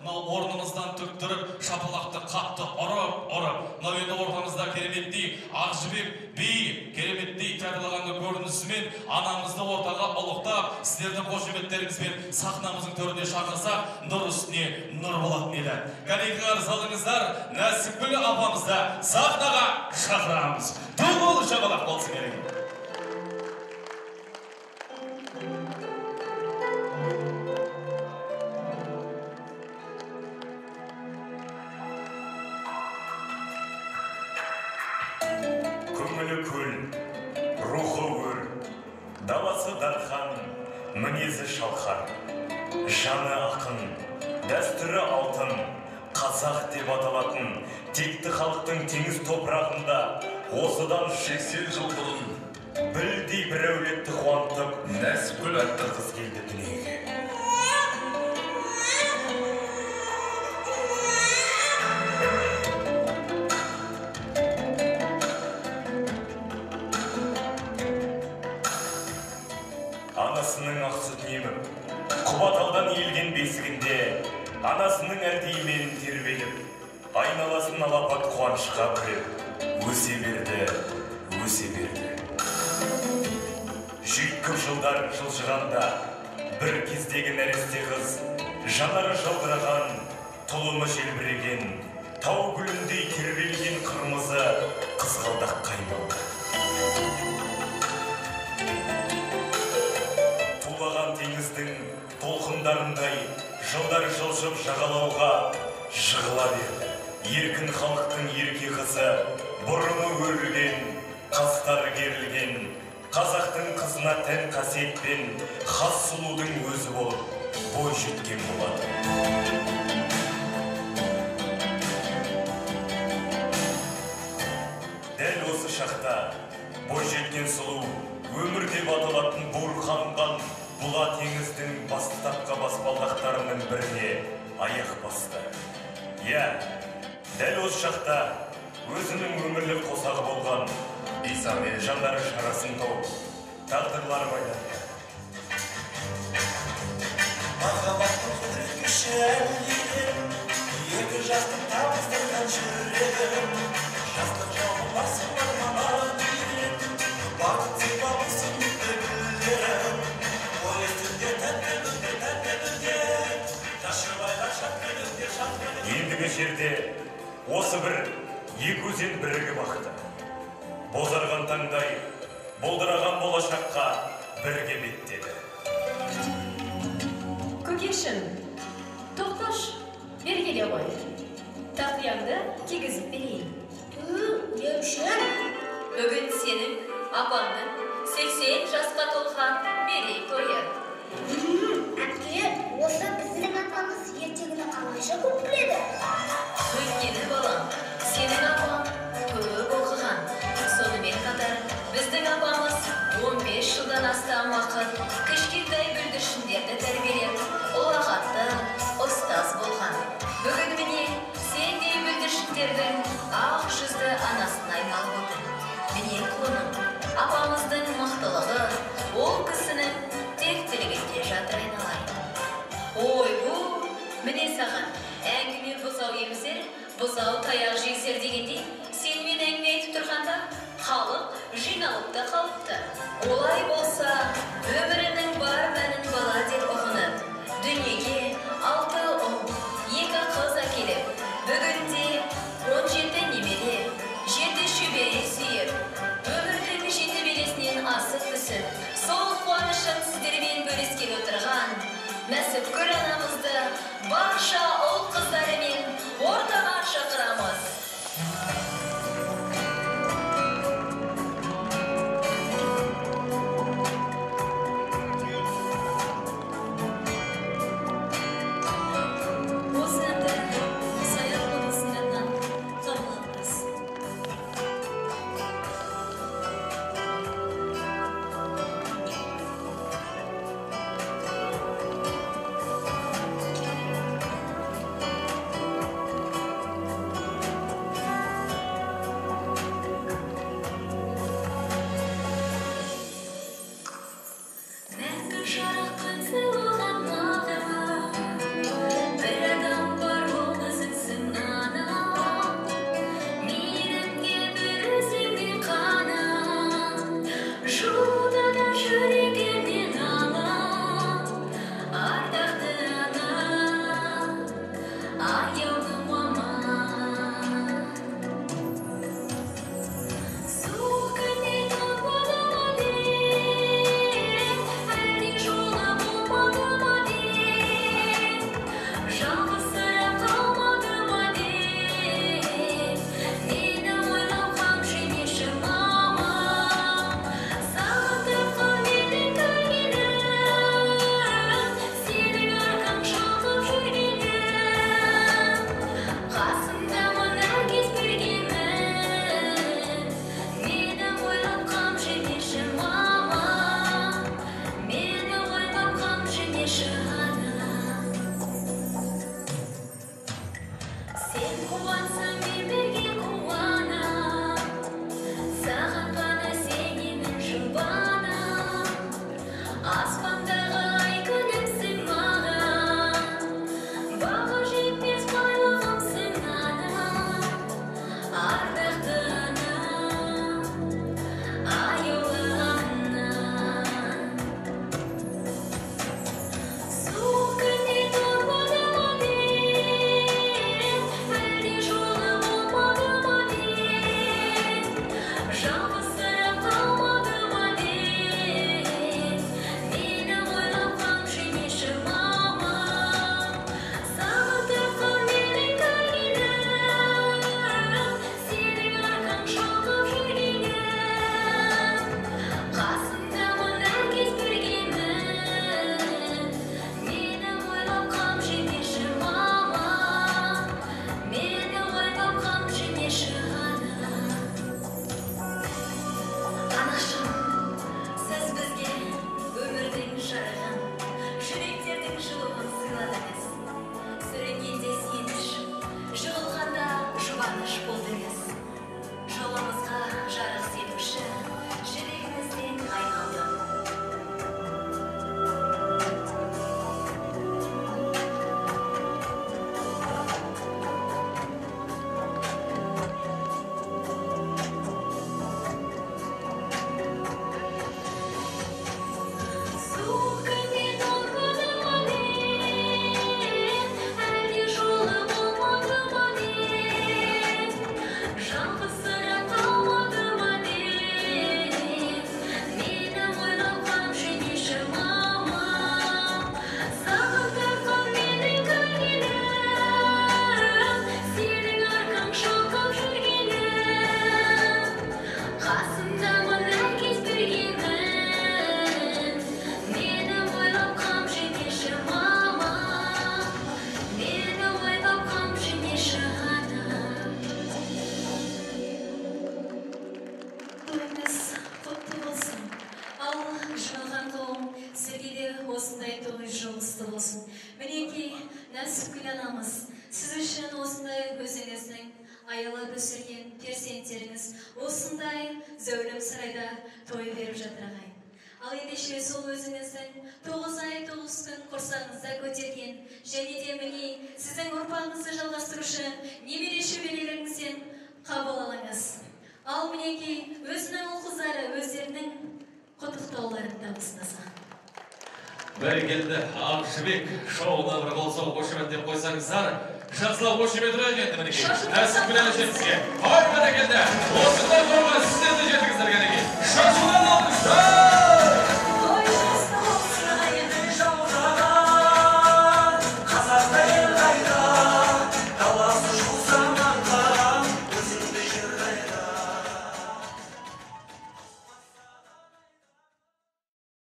мынау орнымыздан тік тұрып, шапалақты қатты ұрып, мынау енді ортамызда кереметтей ақ жібек би, кереметтей театрлағанғы көрінісімен анамызды ортаға ұлықтап, сіздердің қошеметтеріңізбен сахнамыздың төріне шақырсақ, нұр үстіне нұр болатын еді. Кәнеки қарыз алыңыздар, Нәсіпгүл апамызды сахнаға шақырамыз. Тұғыл шапалақ болсын керек. Көңілі көл, рухы өр, даласы дархан, мінезі шалқар, жаны ақын, дәстүрі алтын, қазақ деп аталатын текті халықтың теңіз топырағында осыдан 80 жыл бұрын білдей бір әулетті қуантып, Нәсіпгүл атты қыз келді дүниеге. Анасының ақ сүтін еміп, Құбаталдан елген бесігінде анасының әлдеймен тербеліп, айналасын алапат қуанышқа бөлеп, өсе берді. Жүйткіп жылдар жылжығанда, бір кездегі нәресте қыз, жанары жылдыраған, тұлымы желбіреген, тау гүліндей тербелген қырмызы қызғалдаққа айналды. Тулаған теңіздің толқындарындай жылдар жылжып жағалауға жығыла берді. Еркін халықтың ерке қызы, бұрымы өрілген, қастары керілген, қазақтың қызына тән қасиетпен хас сұлудың өзі болып бой жеткен болады. Дәл осы шақта бой жеткен сұлу өмір деп аталатын буырқанған бұла теңіздің бастапқы баспалдақтарының біріне аяқ басты. Дәл осы шақта өзінің өмірлік қосағы болған бейсамен жандары шарасын тауып, тағдырлары байланды. Махаббаттың күші әлдейді, екі жастың табыстырған жүрегім, жастық жауы басым бармама дейді, бақыт сипамысың мүлді гүлдерім, ой үстінде тәтті күнде, жашыбайлар шат күнде. Ендігі жерде осы бір екі өзен бірігі бақты. Бозарған таңдай, болдыраған болашаққа бірге беттеді. Көкешім, тоқташ, бергеле ғой. Тақияңды кигізіп берейін. Не үшін? Бүгін сенің апаңның 80 жасқа толған мерей тойы. Әпке, осы біздің апамыз ертегіні қалайша көп біледі? Өйткені балам, сенің апаң көп оқыған. Сонымен қатар біздің апамыз 15 жылдан астам уақыт кішкентай бүлдіршіндерді тәрбиелеп, ұлағатты ұстаз болған. Бүгін міне сендей бүлдіршіндердің ақ жүзді анасына айналып отыр. Міне құлыным, апамыздың мықтылығы, ол кісінің тектілігінде жатыр айналайын. Ой, міне саған әңгіме бұзау емсер, бұзау таяқ жесер дегендей, сенімен әңгіме айтып тұрғанда халық жиналып та қалыпты. Олай болса, өмірінің бар мәнін бала деп ұғынып, дүниеге 6 ұл, 2 қыз әкеліп, бүгінде 17 немере, 7 шөбере сүйіп, өмірдің 7 белесінен асып түсіп, сол қуанышын сіздермен бөліскен отырған Нәсіпгүл анамызды барша ұл қыздарымен ортаға шақырамыз. Нәсіпкүл анамыз, сіз үшін осындай өзіңіздің аялап өсірген перзенттеріңіз осындай зәулім сарайда той беріп жатыр ағайын. Ал ендеше сол өзіңіздің 9 ай 9 күн құрсағыңызда көтерген және де міне сіздің ұрпағыңызды жалғастырушы немере шөберелеріңізден қабыл алыңыз. Ал мінекей өзінің ұл қыздары өздерінің құттықтауларын табыстаса. Бәрекелді, Ақжібек шоуына бір қол соғып қошеметтеп қойсаңыздар, жақсылап қошемет ұрайық енді мінекей. Нәсіпкүл әншімізге. Ой, бәрекелді, осындай